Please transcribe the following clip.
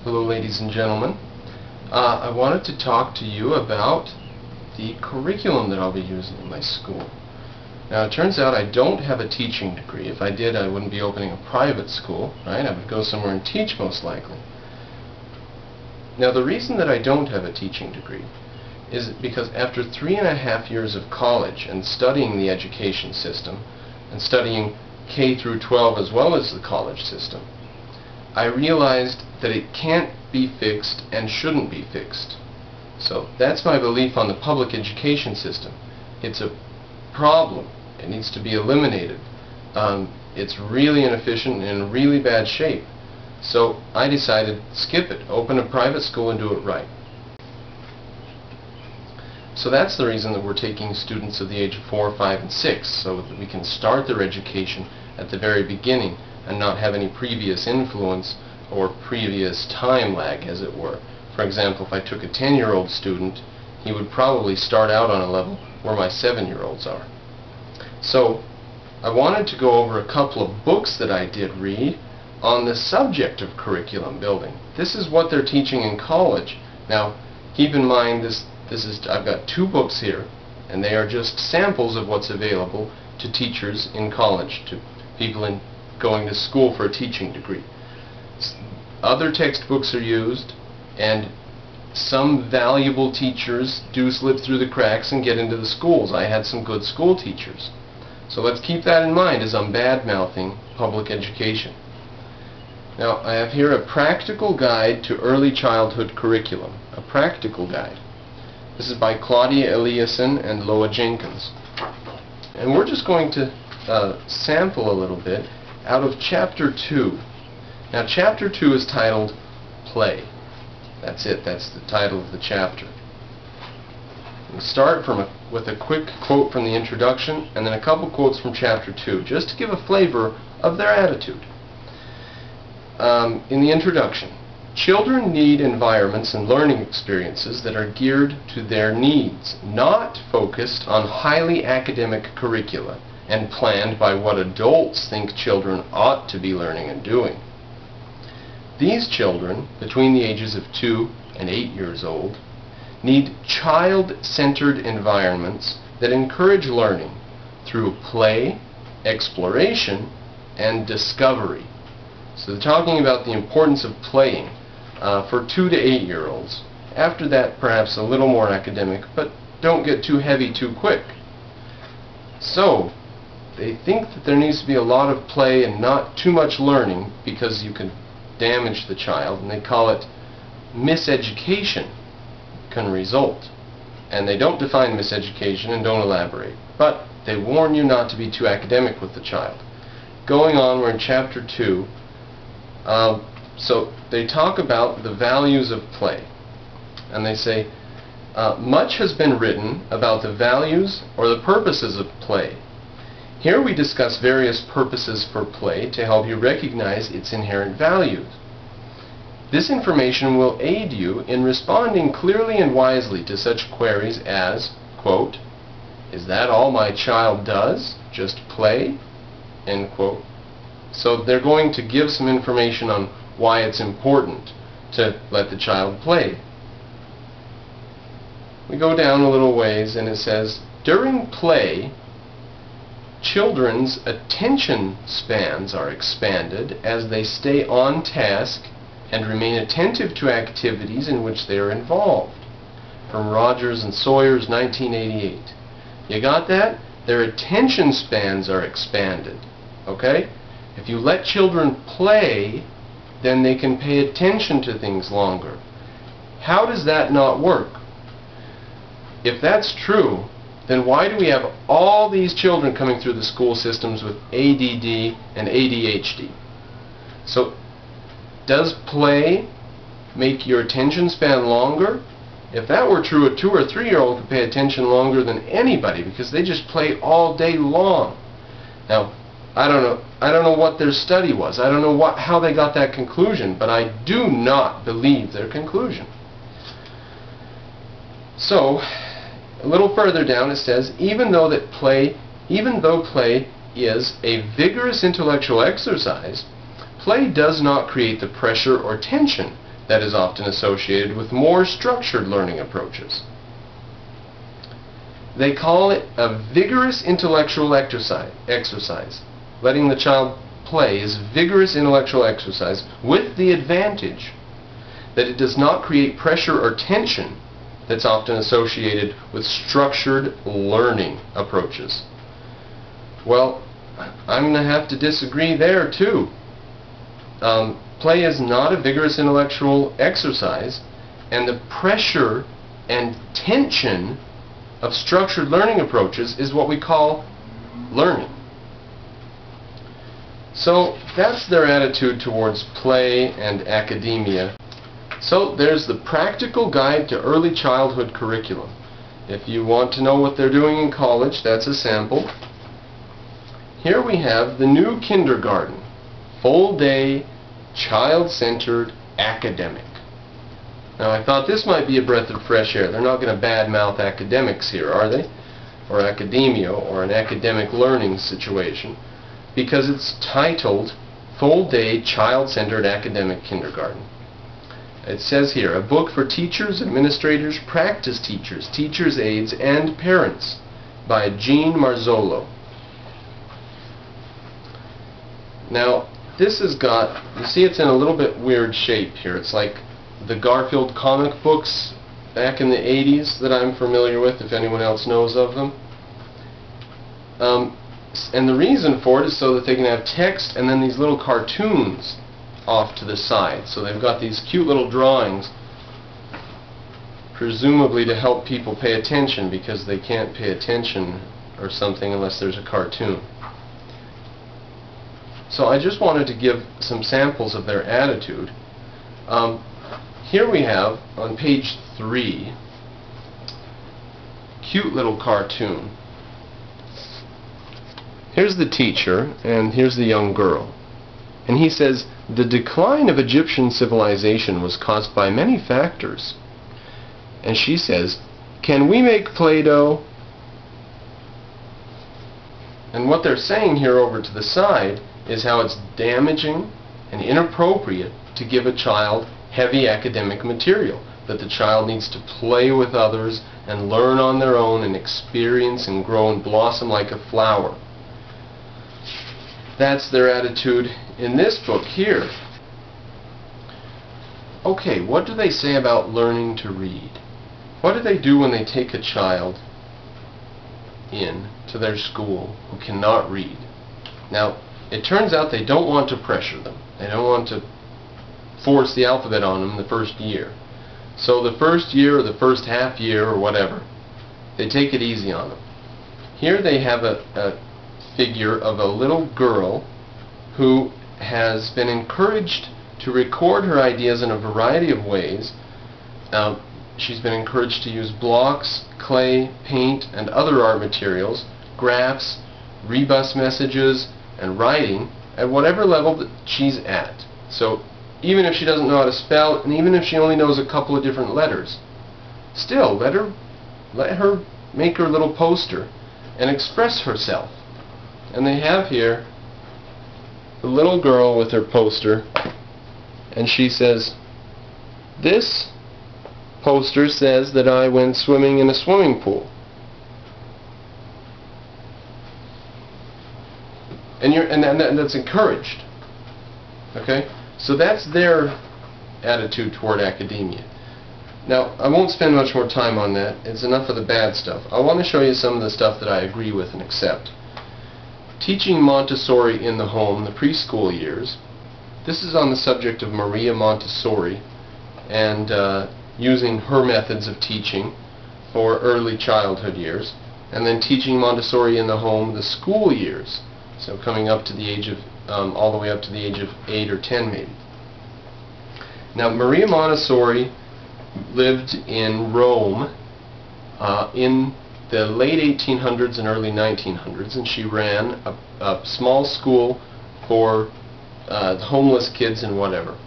Hello ladies and gentlemen. I wanted to talk to you about the curriculum that I'll be using in my school. Now it turns out I don't have a teaching degree. If I did, I wouldn't be opening a private school, right? I would go somewhere and teach most likely. Now the reason that I don't have a teaching degree is because after 3.5 years of college and studying the education system and studying K through 12 as well as the college system, I realized that it can't be fixed and shouldn't be fixed. So that's my belief on the public education system. It's a problem. It needs to be eliminated. It's really inefficient and in really bad shape. So I decided, skip it, open a private school and do it right. So that's the reason that we're taking students of the age of 4, 5, and 6, so that we can start their education at the very beginning and not have any previous influence or previous time lag, as it were. For example, if I took a 10-year-old student, he would probably start out on a level where my 7-year-olds are. So I wanted to go over a couple of books that I did read on the subject of curriculum building. This is what they're teaching in college. Now, keep in mind I've got 2 books here, and they are just samples of what's available to teachers in college, to people going to school for a teaching degree. Other textbooks are used, and some valuable teachers do slip through the cracks and get into the schools. I had some good school teachers. So let's keep that in mind as I'm bad-mouthing public education. Now, I have here a practical guide to early childhood curriculum. A practical guide. This is by Claudia Eliasson and Loa Jenkins. And we're just going to sample a little bit out of Chapter 2. Now, Chapter 2 is titled Play. That's it. That's the title of the chapter. We'll start with a quick quote from the introduction and then a couple quotes from Chapter 2, just to give a flavor of their attitude. In the introduction, children need environments and learning experiences that are geared to their needs, not focused on highly academic curricula and planned by what adults think children ought to be learning and doing. These children, between the ages of 2 and 8 years old, need child-centered environments that encourage learning through play, exploration, and discovery. So they're talking about the importance of playing for 2 to 8-year-olds. After that, perhaps a little more academic, but don't get too heavy too quick. So they think that there needs to be a lot of play and not too much learning because you can damage the child, and they call it miseducation can result. And they don't define miseducation and don't elaborate, but they warn you not to be too academic with the child. Going on, we're in Chapter 2. So they talk about the values of play, and they say, much has been written about the values or the purposes of play. Here we discuss various purposes for play to help you recognize its inherent values. This information will aid you in responding clearly and wisely to such queries as, quote, "Is that all my child does? Just play?" End quote. So they're going to give some information on why it's important to let the child play. We go down a little ways and it says, during play, children's attention spans are expanded as they stay on task and remain attentive to activities in which they are involved. From Rogers and Sawyer's 1988. You got that? Their attention spans are expanded. Okay? If you let children play, then they can pay attention to things longer. How does that not work? If that's true, then why do we have all these children coming through the school systems with ADD and ADHD? So, does play make your attention span longer? If that were true, a 2 or 3-year-old could pay attention longer than anybody because they just play all day long. Now, I don't know what their study was. I don't know how they got that conclusion, but I do not believe their conclusion. So, a little further down it says, even though play is a vigorous intellectual exercise, play does not create the pressure or tension that is often associated with more structured learning approaches. They call it a vigorous intellectual exercise. Letting the child play is vigorous intellectual exercise with the advantage that it does not create pressure or tension that's often associated with structured learning approaches. Well, I'm going to have to disagree there too. Play is not a vigorous intellectual exercise, and the pressure and tension of structured learning approaches is what we call learning. So that's their attitude towards play and academia. So there's the Practical Guide to Early Childhood Curriculum. If you want to know what they're doing in college, that's a sample. Here we have the new kindergarten, full day, child-centered, academic. Now I thought this might be a breath of fresh air. They're not going to badmouth academics here, are they? Or academia, or an academic learning situation, because it's titled Full Day Child-Centered Academic Kindergarten. It says here, a book for teachers, administrators, practice teachers, teachers' aides, and parents by Jean Marzolo. Now, this has got, you see it's in a little bit weird shape here. It's like the Garfield comic books back in the 80s that I'm familiar with, if anyone else knows of them. And the reason for it is so that they can have text and then these little cartoons off to the side. So they've got these cute little drawings, presumably to help people pay attention, because they can't pay attention or something unless there's a cartoon. So I just wanted to give some samples of their attitude. Here we have, on page 3, cute little cartoon. Here's the teacher, and here's the young girl. And he says, the decline of Egyptian civilization was caused by many factors. And she says, can we make Play-Doh? And what they're saying here over to the side is how it's damaging and inappropriate to give a child heavy academic material, that the child needs to play with others and learn on their own and experience and grow and blossom like a flower. That's their attitude in this book here. Okay, what do they say about learning to read? What do they do when they take a child in to their school who cannot read? Now, it turns out they don't want to pressure them. They don't want to force the alphabet on them the first year. So the first year or the first half year or whatever, they take it easy on them. Here they have a figure of a little girl who has been encouraged to record her ideas in a variety of ways. She's been encouraged to use blocks, clay, paint, and other art materials, graphs, rebus messages, and writing at whatever level that she's at. So even if she doesn't know how to spell, and even if she only knows a couple of different letters, still let her make her little poster and express herself. And they have here the little girl with her poster, and she says, this poster says that I went swimming in a swimming pool. And that's encouraged. Okay? So that's their attitude toward academia. Now, I won't spend much more time on that. It's enough of the bad stuff. I want to show you some of the stuff that I agree with and accept. Teaching Montessori in the home, the preschool years. This is on the subject of Maria Montessori and using her methods of teaching for early childhood years. And then teaching Montessori in the home, the school years. So coming up to the age of, all the way up to the age of 8 or 10 maybe. Now, Maria Montessori lived in Rome in the late 1800s and early 1900s, and she ran a small school for homeless kids and whatever.